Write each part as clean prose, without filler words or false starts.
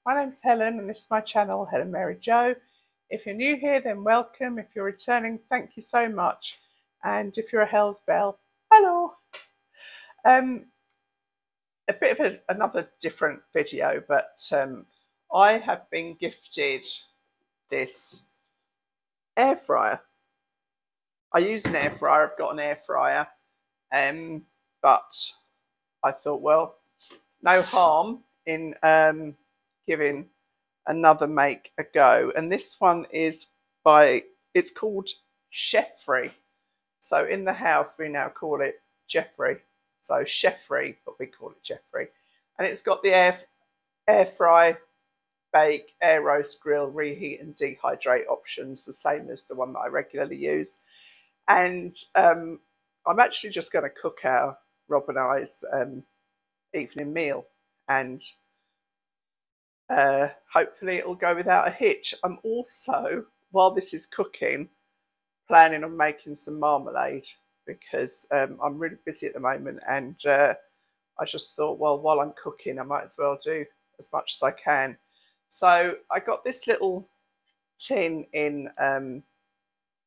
My name's Helen and this is my channel, Helen Mary Jo. If you're new here, then welcome. If you're returning, thank you so much. And if you're a Hell's Bell, hello. A bit of another different video, but I have been gifted this air fryer. I use an air fryer, I've got an air fryer, but I thought, well, no harm in giving another make a go. And this one is it's called Chef-free. So in the house we now call it Jeffrey. So Chef-free, but we call it Jeffrey. And it's got the air fry, bake, air roast, grill, reheat and dehydrate options, the same as the one that I regularly use. And I'm actually just going to cook our Rob and I's evening meal, and hopefully it'll go without a hitch. I'm also, while this is cooking, planning on making some marmalade because I'm really busy at the moment, and I just thought, well, while I'm cooking I might as well do as much as I can. So I got this little tin in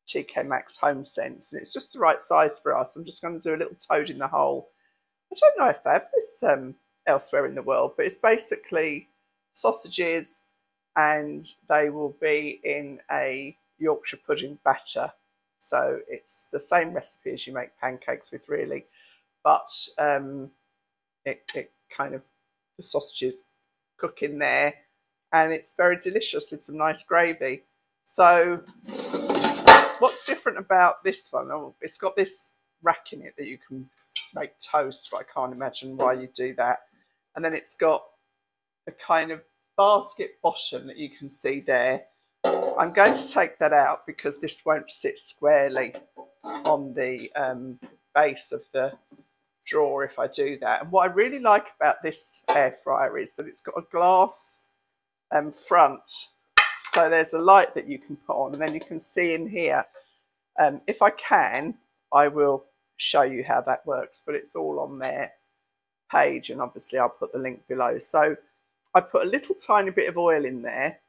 TK Maxx Home Sense, and it's just the right size for us. I'm just going to do a little toad in the hole. I don't know if they have this elsewhere in the world, but it's basically sausages, and they will be in a Yorkshire pudding batter. So it's the same recipe as you make pancakes with, really, but it kind of, the sausages cook in there, and it's very delicious with some nice gravy. So what's different about this one? Oh, it's got this rack in it that you can make toast, but I can't imagine why you do that. And then it's got the kind of basket bottom that you can see there. I'm going to take that out because this won't sit squarely on the base of the drawer if I do that. And what I really like about this air fryer is that it's got a glass front, so there's a light that you can put on, and then you can see in here. If I can, I will show you how that works, but it's all on their page, and obviously I'll put the link below. So I put a little tiny bit of oil in there,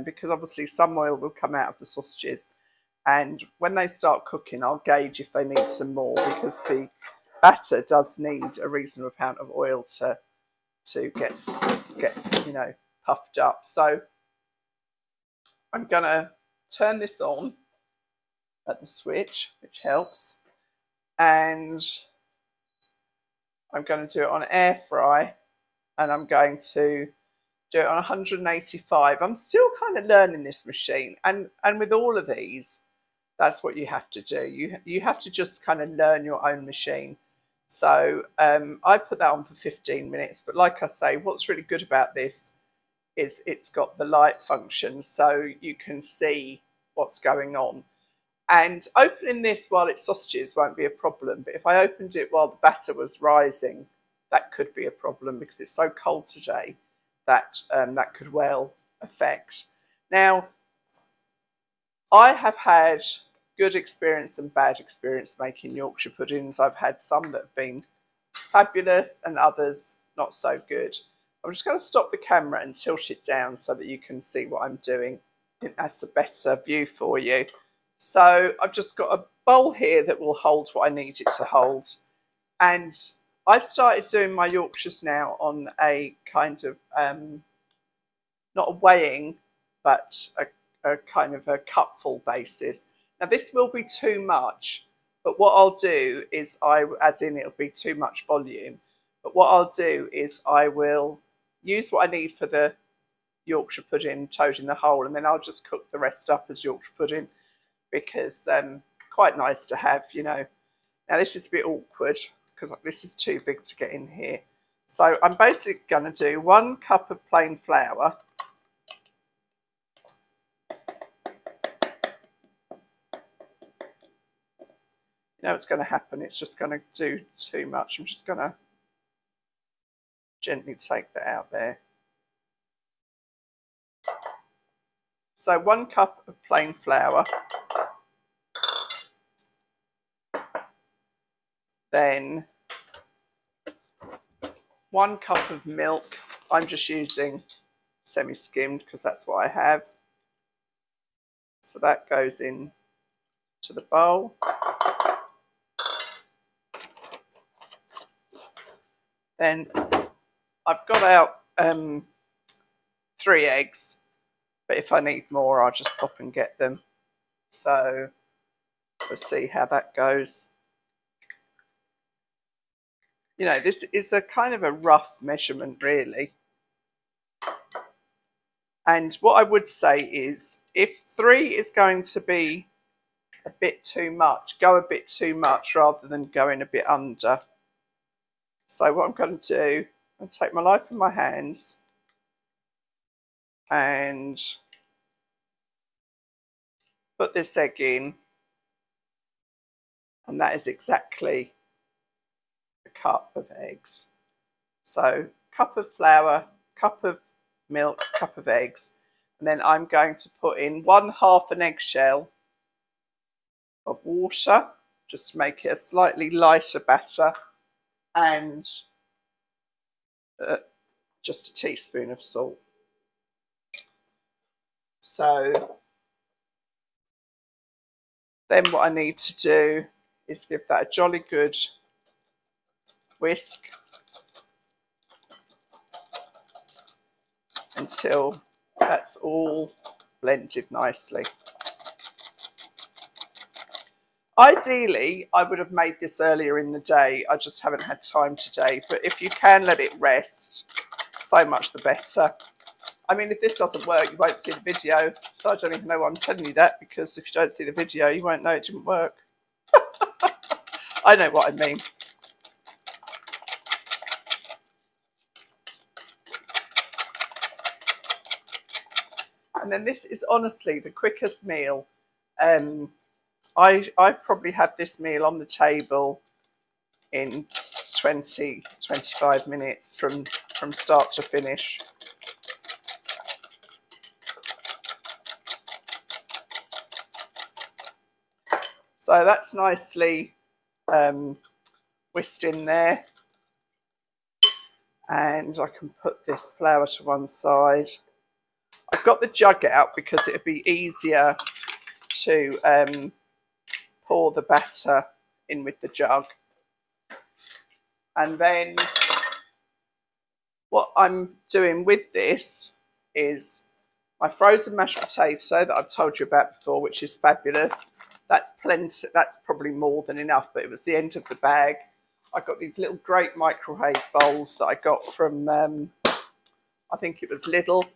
because obviously some oil will come out of the sausages, and when they start cooking I'll gauge if they need some more, because the batter does need a reasonable amount of oil to get you know, puffed up. So I'm gonna turn this on at the switch, which helps, and I'm going to do it on air fry, and I'm going to do it on 185. I'm still kind of learning this machine, and with all of these, that's what you have to do. You have to just kind of learn your own machine. So I put that on for 15 minutes, but like I say, what's really good about this is it's got the light function, so you can see what's going on. And opening this while it's sausages won't be a problem, but if I opened it while the batter was rising, that could be a problem because it's so cold today that that could well affect. Now, I have had good experience and bad experience making Yorkshire puddings. I've had some that have been fabulous and others not so good. I'm just going to stop the camera and tilt it down so that you can see what I'm doing. I think that's a better view for you. So I've just got a bowl here that will hold what I need it to hold. And I've started doing my Yorkshires now on a kind of, not a weighing, but a kind of a cupful basis. Now this will be too much, but what I'll do is as in it'll be too much volume, but what I'll do is I will use what I need for the Yorkshire pudding, toad in the hole, and then I'll just cook the rest up as Yorkshire pudding, because quite nice to have, you know. Now this is a bit awkward because this is too big to get in here. So I'm basically going to do 1 cup of plain flour. You know what's going to happen, it's just going to do too much. I'm just going to gently take that out there. So 1 cup of plain flour. Then 1 cup of milk. I'm just using semi-skimmed because that's what I have. So that goes in to the bowl. Then I've got out 3 eggs, but if I need more, I'll just pop and get them. So we'll see how that goes. You know, this is a kind of a rough measurement, really. And what I would say is, if 3 is going to be a bit too much, go a bit too much rather than going a bit under. So what I'm going to do, I'll take my knife in my hands and put this egg in, and that is exactly a cup of eggs. So cup of flour, cup of milk, cup of eggs, and then I'm going to put in 1/2 an eggshell of water just to make it a slightly lighter batter, and just a teaspoon of salt. So then what I need to do is give that a jolly good whisk until that's all blended nicely. Ideally, I would have made this earlier in the day. I just haven't had time today. But if you can let it rest, so much the better. I mean, if this doesn't work, you won't see the video. So I don't even know why I'm telling you that, because if you don't see the video, you won't know it didn't work. I know what I mean. And then this is honestly the quickest meal. I probably had this meal on the table in 20-25 minutes from start to finish. So that's nicely whisked in there, and I can put this flour to one side. I've got the jug out because it'd be easier to pour the batter in with the jug. And then what I'm doing with this is my frozen mashed potato that I've told you about before, which is fabulous. That's plenty, that's probably more than enough, but it was the end of the bag. I got these little great microwave bowls that I got from, I think it was Lidl.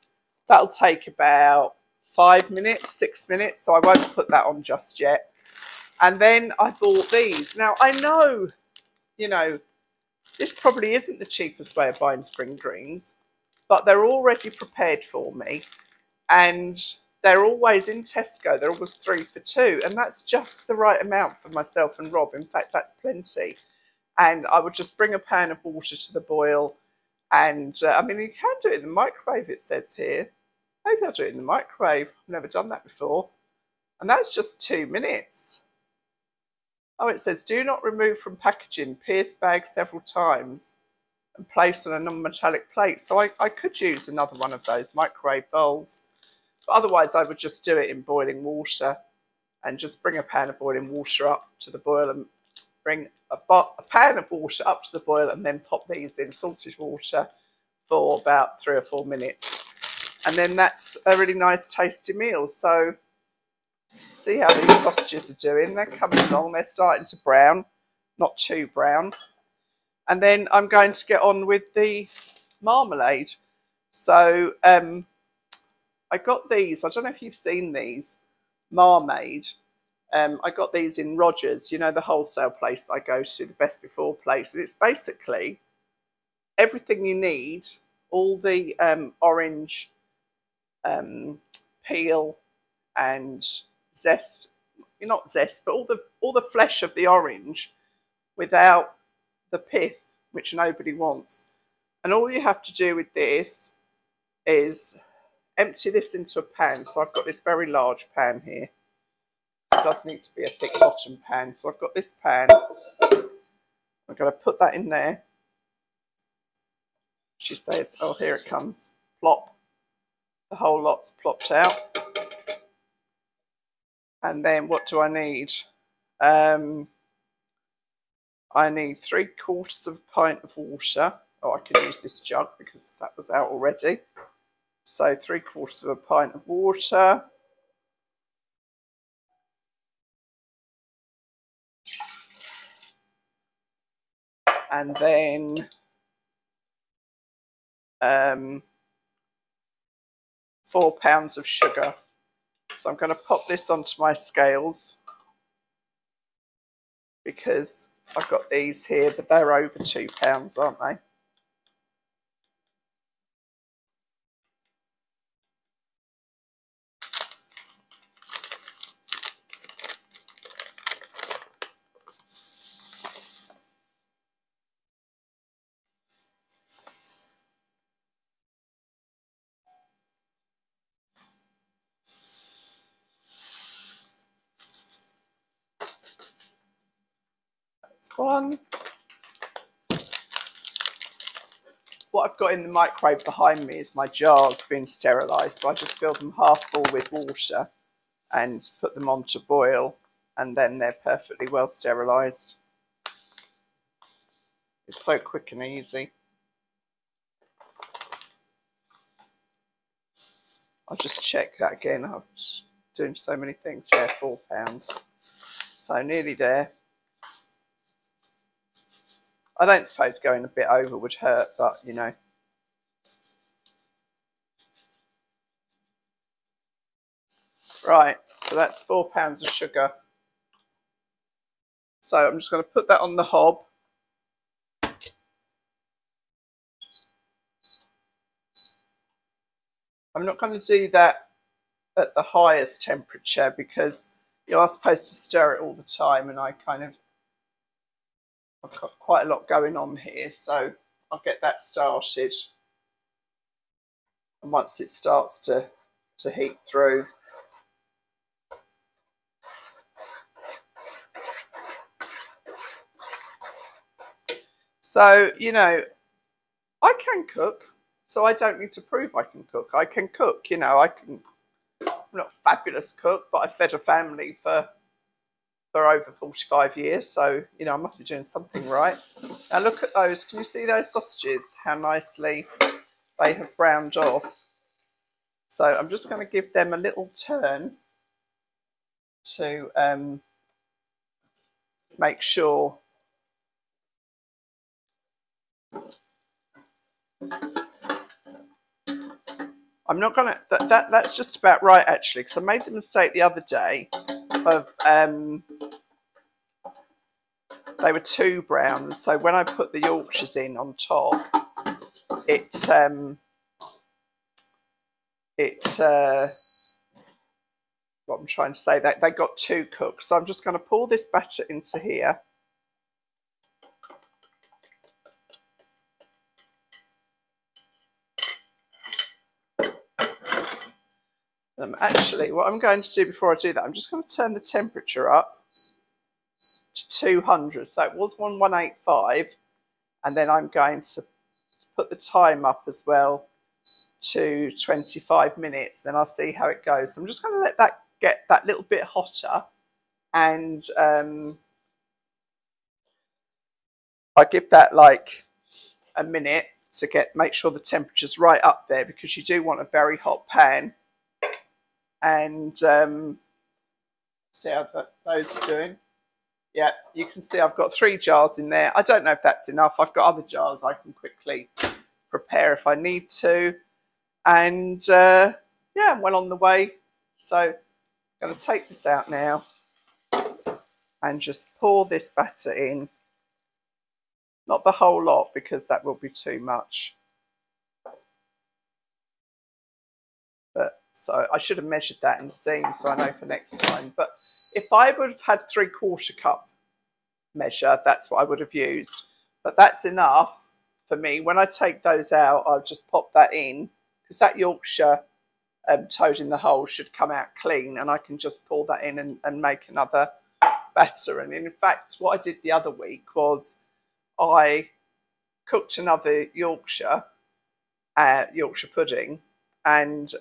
That'll take about 5 minutes, 6 minutes, so I won't put that on just yet. And then I bought these. Now, I know, you know, this probably isn't the cheapest way of buying spring greens, but they're already prepared for me. And they're always in Tesco. They're always 3 for 2. And that's just the right amount for myself and Rob. In fact, that's plenty. And I would just bring a pan of water to the boil. And, I mean, you can do it in the microwave, it says here. Maybe I'll do it in the microwave. I've never done that before. And that's just 2 minutes. Oh, it says, do not remove from packaging, pierce bag several times and place on a non-metallic plate. So I could use another one of those microwave bowls. But otherwise, I would just do it in boiling water and just bring a pan of boiling water up to the boil and bring a pan of water up to the boil and then pop these in salted water for about 3 or 4 minutes. And then that's a really nice tasty meal. So see how these sausages are doing. They're coming along. They're starting to brown, not too brown. And then I'm going to get on with the marmalade. So I got these. I don't know if you've seen these. Mamade. I got these in Rogers, you know, the wholesale place that I go to, the best before place. And it's basically everything you need, all the orange peel and zest, not zest, but all the flesh of the orange without the pith, which nobody wants. And all you have to do with this is empty this into a pan. So I've got this very large pan here. It does need to be a thick bottom pan. So I've got this pan. I'm going to put that in there. She says, oh, here it comes. Plop. The whole lot's plopped out. And then what do I need? I need 3/4 of a pint of water. Oh, I can use this jug because that was out already. So 3/4 of a pint of water. And then 4 pounds of sugar. So I'm going to pop this onto my scales because I've got these here, but they're over 2 pounds, aren't they? One. What I've got in the microwave behind me is my jars being sterilised, so I just fill them half full with water and put them on to boil, and then they're perfectly well sterilised. It's so quick and easy. I'll just check that again. I'm doing so many things. Yeah, 4 pounds. So nearly there. I don't suppose going a bit over would hurt, but you know. Right, so that's 4 pounds of sugar. So I'm just going to put that on the hob. I'm not going to do that at the highest temperature because you are supposed to stir it all the time, and I've got quite a lot going on here, so I'll get that started. And once it starts to heat through, so you know, I can cook, so I don't need to prove I can cook. I can cook, you know. I'm not a fabulous cook, but I fed a family for over 45 years, so you know I must be doing something right. Now look at those. Can you see those sausages? How nicely they have browned off. So I'm just going to give them a little turn to make sure. I'm not going to. That's just about right actually, because I made the mistake the other day of they were too brown, so when I put the Yorkshires in on top, what I'm trying to say, that they got too cooked. So I'm just going to pour this batter into here. Actually, what I'm going to do before I do that, I'm just going to turn the temperature up to 200. So it was 185, and then I'm going to put the time up as well to 25 minutes. Then I'll see how it goes. So I'm just going to let that get that little bit hotter, and I'll give that like a minute to make sure the temperature's right up there, because you do want a very hot pan. And see how those are doing. Yeah, you can see I've got 3 jars in there. I don't know if that's enough. I've got other jars I can quickly prepare if I need to. And yeah, I'm well on the way. So I'm going to take this out now and just pour this batter in. Not the whole lot, because that will be too much. But so I should have measured that and seen, so I know for next time. But if I would have had 3/4 cup measure, that's what I would have used. But that's enough for me. When I take those out, I'll just pop that in, because that Yorkshire toad in the hole should come out clean, and I can just pour that in and make another batter. And in fact, what I did the other week was I cooked another Yorkshire pudding, and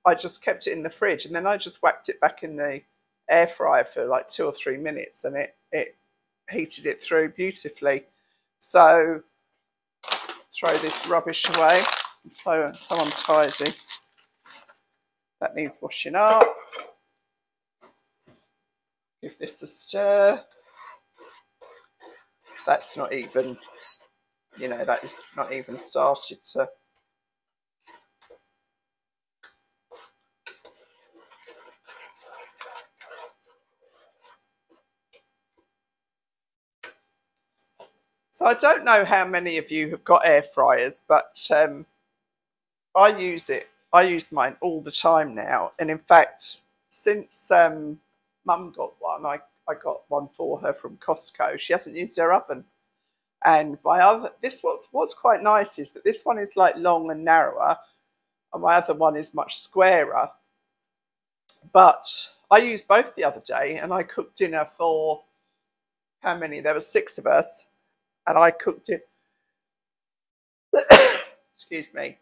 I just kept it in the fridge, and then I just whacked it back in the air fryer for like 2 or 3 minutes, and it heated it through beautifully. So throw this rubbish away. So untidy. That needs washing up. Give this a stir. That's not even, you know, that is not even started to. So I don't know how many of you have got air fryers, but I use it. I use mine all the time now. And in fact, since Mum got one, I got one for her from Costco. She hasn't used her oven. And my other, what's quite nice is that this one is like long and narrower, and my other one is much squarer. But I used both the other day, and I cooked dinner for how many? There were 6 of us, and I cooked it. Excuse me.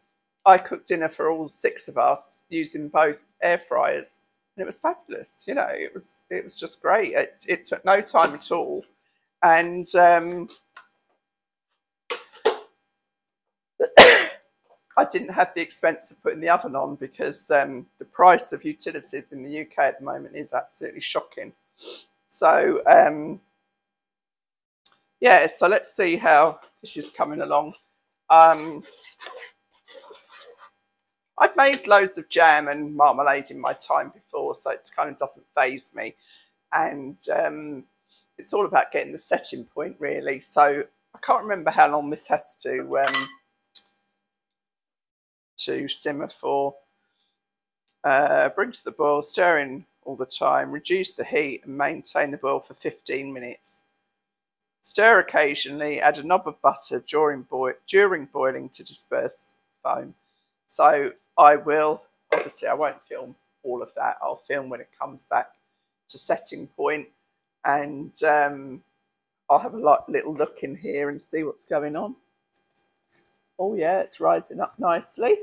I cooked dinner for all 6 of us using both air fryers, and it was fabulous. You know, it was just great. It took no time at all, and I didn't have the expense of putting the oven on because the price of utilities in the UK at the moment is absolutely shocking. So yeah, so let's see how this is coming along. I've made loads of jam and marmalade in my time before, so it kind of doesn't faze me. And it's all about getting the setting point, really. So I can't remember how long this has to simmer for. Bring to the boil, stir in all the time, reduce the heat and maintain the boil for 15 minutes. Stir occasionally, add a knob of butter during boiling to disperse foam. So I will, obviously I won't film all of that, I'll film when it comes back to setting point, and I'll have a little look in here and see what's going on. Oh yeah, it's rising up nicely.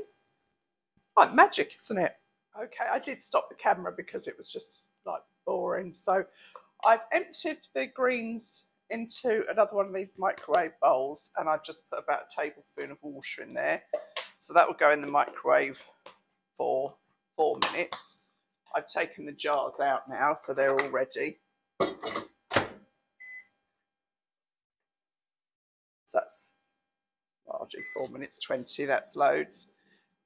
Like magic, isn't it? Okay, I did stop the camera because it was just like boring. So I've emptied the greens into another one of these microwave bowls, and I've just put about a tablespoon of water in there. So that will go in the microwave for 4 minutes. I've taken the jars out now, so they're all ready. So that's, well, I'll do 4 minutes 20, that's loads.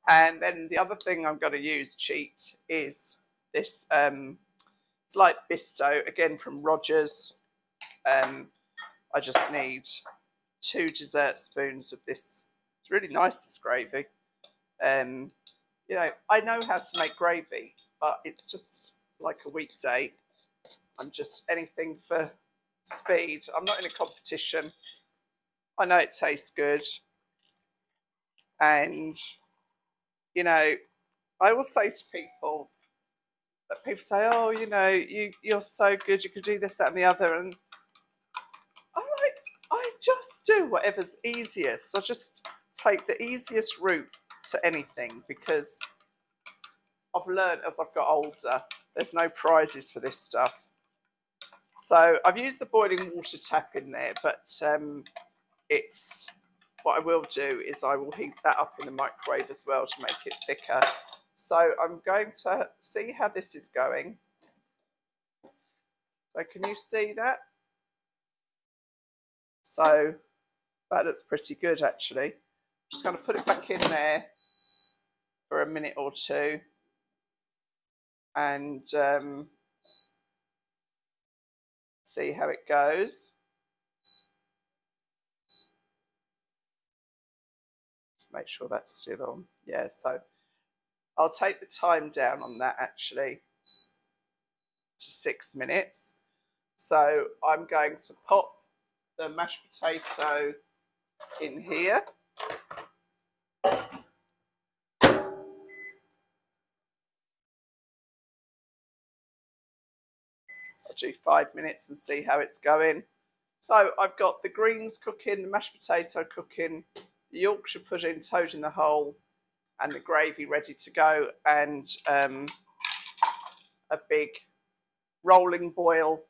And then the other thing I'm going to use, cheat, is this, it's like Bisto, again from Rogers. I just need 2 dessert spoons of this. It's really nice, this gravy. You know, I know how to make gravy, but it's just like a weekday. I'm just anything for speed. I'm not in a competition. I know it tastes good. And, you know, I will say to people, that people say, oh, you know, you're so good, you could do this, that and the other. And I'm like, I just do whatever's easiest. I just take the easiest route to anything, because I've learned as I've got older, there's no prizes for this stuff. So I've used the boiling water tap in there, but it's, what I will do is I will heat that up in the microwave as well to make it thicker. So I'm going to see how this is going. So can you see that? So that looks pretty good, actually. Just going to put it back in there for a minute or two, and see how it goes. Just make sure that's still on. Yeah, so I'll take the time down on that actually to 6 minutes. So I'm going to pop the mashed potato in here. I'll do 5 minutes and see how it's going. So I've got the greens cooking, the mashed potato cooking, the Yorkshire pudding toad in the hole, and the gravy ready to go, and a big rolling boil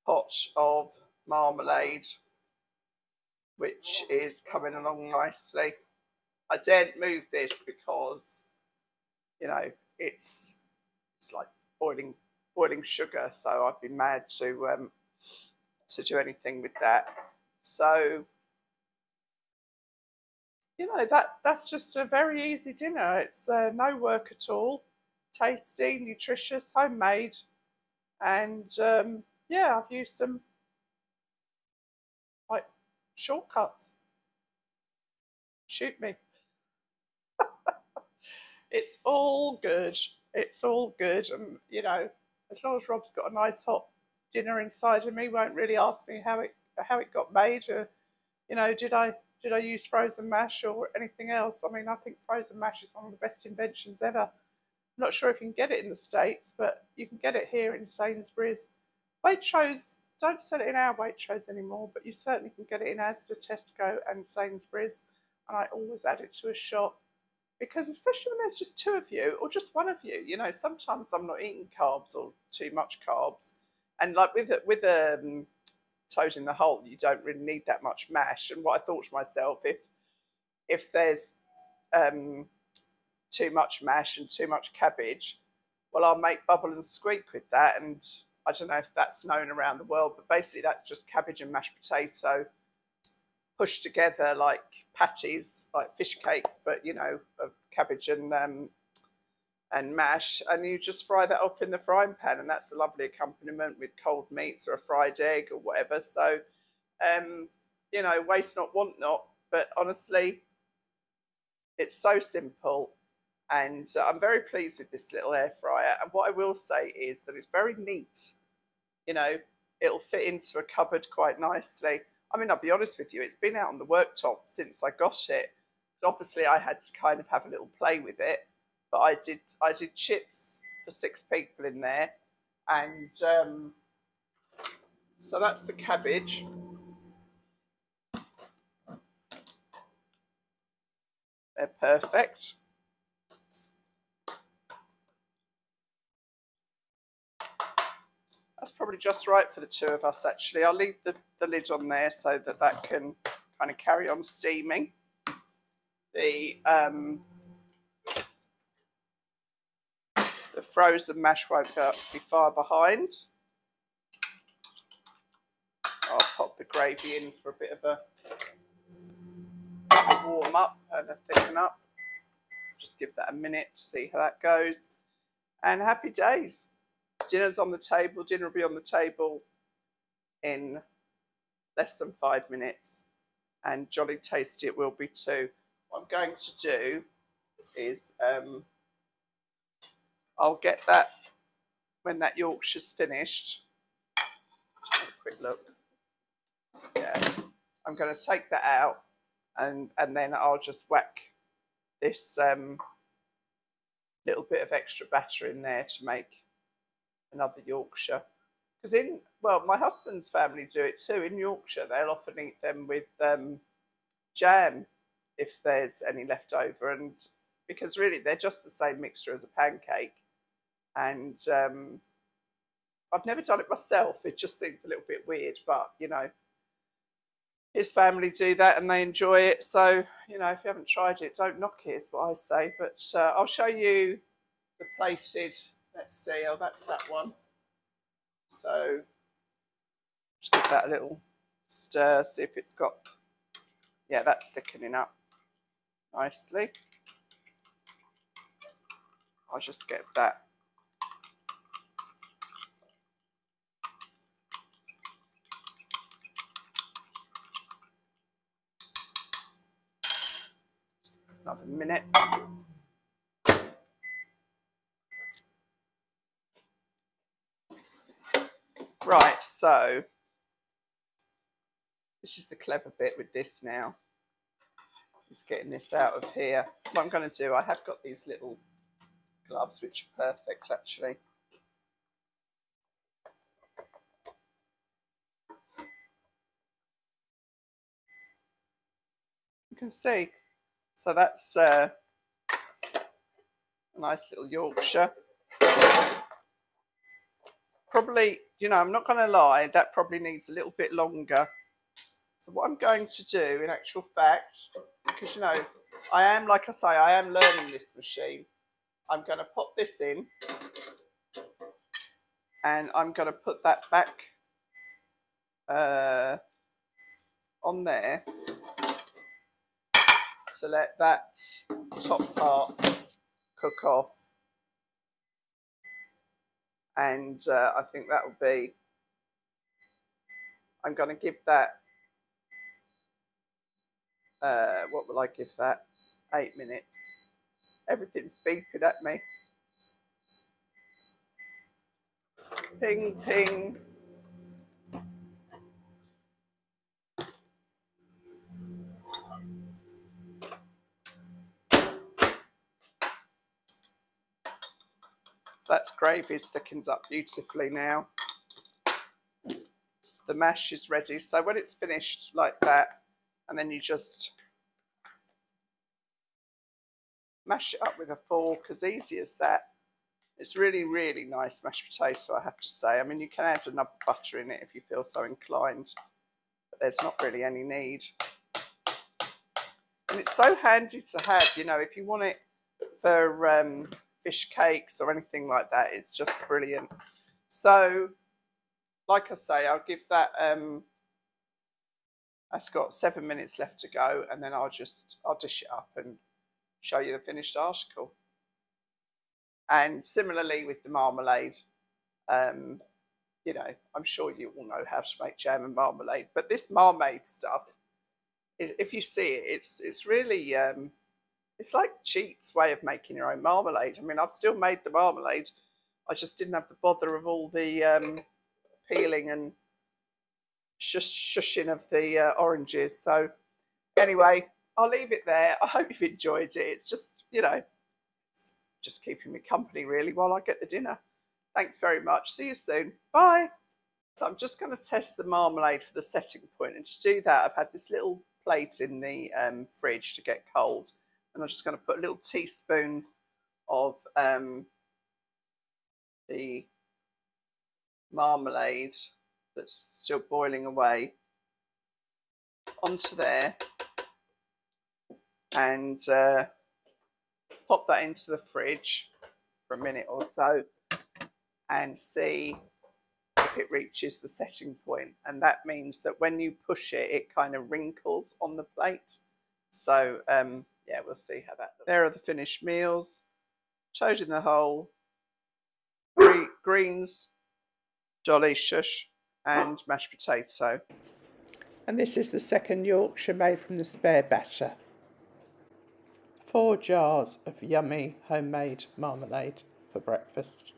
pot of marmalade, which is coming along nicely. I daren't move this because, you know, it's like boiling sugar, so I'd be mad to do anything with that. So, you know, that's just a very easy dinner. It's no work at all, tasty, nutritious, homemade, and yeah, I've used some like shortcuts. Shoot me. It's all good. It's all good, and you know, as long as Rob's got a nice hot dinner inside of me, won't really ask me how it got made, or you know, did I use frozen mash or anything else? I mean, I think frozen mash is one of the best inventions ever. I'm not sure if you can get it in the States, but you can get it here in Sainsbury's. Waitrose don't sell it in our Waitrose anymore, but you certainly can get it in Asda, Tesco, and Sainsbury's. And I always add it to a shot, because especially when there's just two of you or just one of you, you know, sometimes I'm not eating carbs or too much carbs, and like with toad in the hole, you don't really need that much mash. And what I thought to myself, if there's too much mash and too much cabbage, well, I'll make bubble and squeak with that. And I don't know if that's known around the world, but basically that's just cabbage and mashed potato pushed together like patties, like fish cakes, but you know, of cabbage and mash, and you just fry that off in the frying pan, and that's a lovely accompaniment with cold meats or a fried egg or whatever. So, you know, waste not, want not. But honestly, it's so simple, and I'm very pleased with this little air fryer. And what I will say is that it's very neat. You know, it'll fit into a cupboard quite nicely. I mean, I'll be honest with you, it's been out on the worktop since I got it. But obviously, I had to kind of have a little play with it. But I did chips for 6 people in there, and so that's the cabbage. They're perfect. That's probably just right for the two of us, actually. I'll leave the lid on there so that can kind of carry on steaming. The frozen mash won't be far behind. I'll pop the gravy in for a bit of a warm up and a thicken up. Just give that a minute to see how that goes. And happy days. Dinner's on the table. Dinner will be on the table in less than 5 minutes, and jolly tasty it will be too. What I'm going to do is I'll get that when that Yorkshire's finished. Have a quick look. Yeah, I'm going to take that out, and then I'll just whack this little bit of extra batter in there to make another Yorkshire. Because well, my husband's family do it too. In Yorkshire, they'll often eat them with jam if there's any left over, and because really they're just the same mixture as a pancake. And I've never done it myself. It just seems a little bit weird, but you know, his family do that and they enjoy it. So you know, if you haven't tried it, don't knock it, is what I say. But I'll show you the plated. Let's see. Oh, that's that one. So just give that a little stir. See if it's got. Yeah, that's thickening up nicely. I'll just get that. Another minute. Right, so this is the clever bit with this now. Just getting this out of here. What I'm going to do, I have got these little gloves, which are perfect actually. You can see. So that's A nice little Yorkshire. Probably, you know, I'm not going to lie, that probably needs a little bit longer. So what I'm going to do, in actual fact, because, you know, I am, like I say, I am learning this machine. I'm going to pop this in and I'm going to put that back on there to let that top part cook off. And I think that will be, I'm going to give that, what will I give that? 8 minutes. Everything's beeping at me. Ping, ping. That's gravy's thickened up beautifully now. The mash is ready. So when it's finished like that, and then you just mash it up with a fork, as easy as that. It's really, really nice mashed potato, I have to say. I mean, you can add another butter in it if you feel so inclined, but there's not really any need. And it's so handy to have, you know, if you want it for fish cakes or anything like that, it's just brilliant. So, like I say, I'll give that, that's got 7 minutes left to go, and then I'll dish it up and show you the finished article. And similarly with the marmalade, you know, I'm sure you all know how to make jam and marmalade, but this marmalade stuff, if you see it, it's really, it's like Cheat's way of making your own marmalade. I mean, I've still made the marmalade. I just didn't have the bother of all the peeling and shushing of the oranges. So anyway, I'll leave it there. I hope you've enjoyed it. It's just, you know, just keeping me company really while I get the dinner. Thanks very much. See you soon. Bye. So I'm just going to test the marmalade for the setting point, and to do that I've had this little plate in the fridge to get cold, and I'm just going to put a little teaspoon of the marmalade that's still boiling away onto there, and pop that into the fridge for a minute or so and see if it reaches the setting point. And that means that when you push it, it kind of wrinkles on the plate. So yeah, we'll see how that looks. There are the finished meals: toad in the hole, greens, jolly shush, and mashed potato. And this is the second Yorkshire made from the spare batter. 4 jars of yummy homemade marmalade for breakfast.